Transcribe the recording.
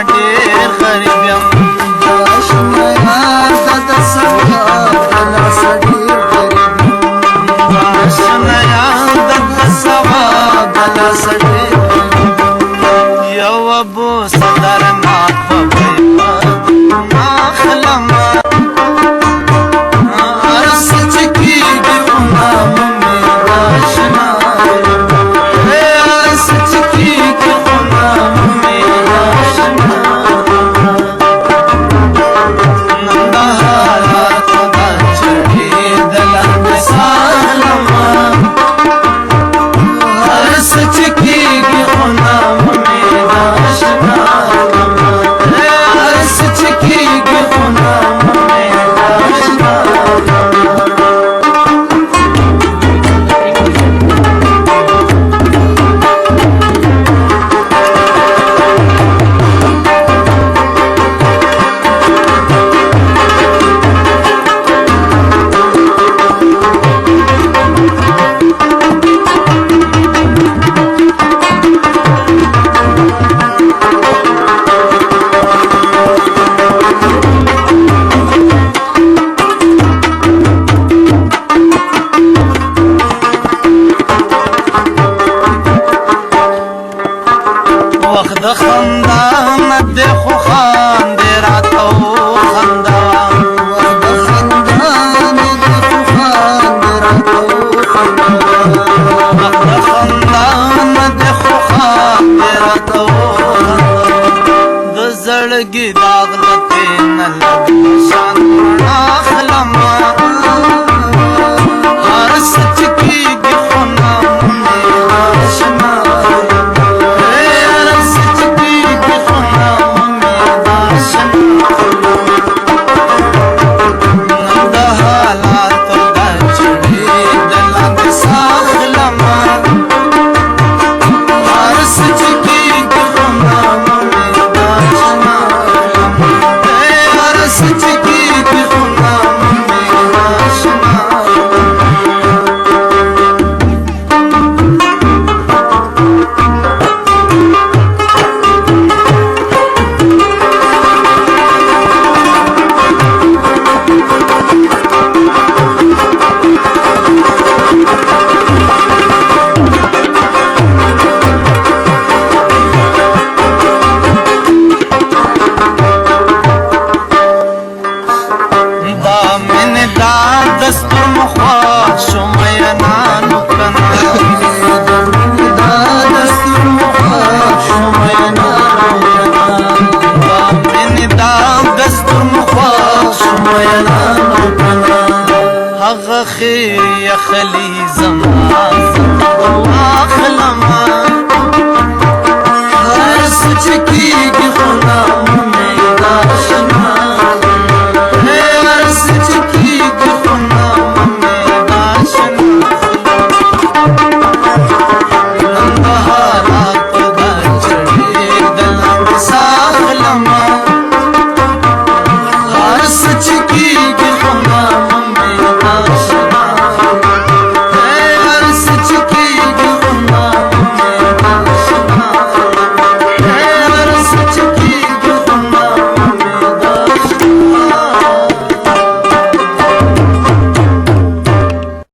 ډېر غریب یم آشنایا د سبا دلاسه ډېر غریب یم آشنایا د سبا دلاسه ډېر یو ابو صدر ناک ما خلم ارس چکیږي خو نام مې آشنا ارس چکیږي خو نام مې آشنا وخت د خندا نه د خو خاندې راته وخندا وخت د خندا نه د خو خاندې راته وخندا وخت د خندا نه د خو خاندې راته وخندا د زړګي داغ لته نه لګ شان اخلم هر سچ کیږي خو نام مې آشنا دستور مخوا شومیا نانو کنا دا دستور مخوا شومیا نانو کنا من دا دستور مخوا شومیا نانو کنا هغه خیر خلی زما اخلم هر سچ کیږي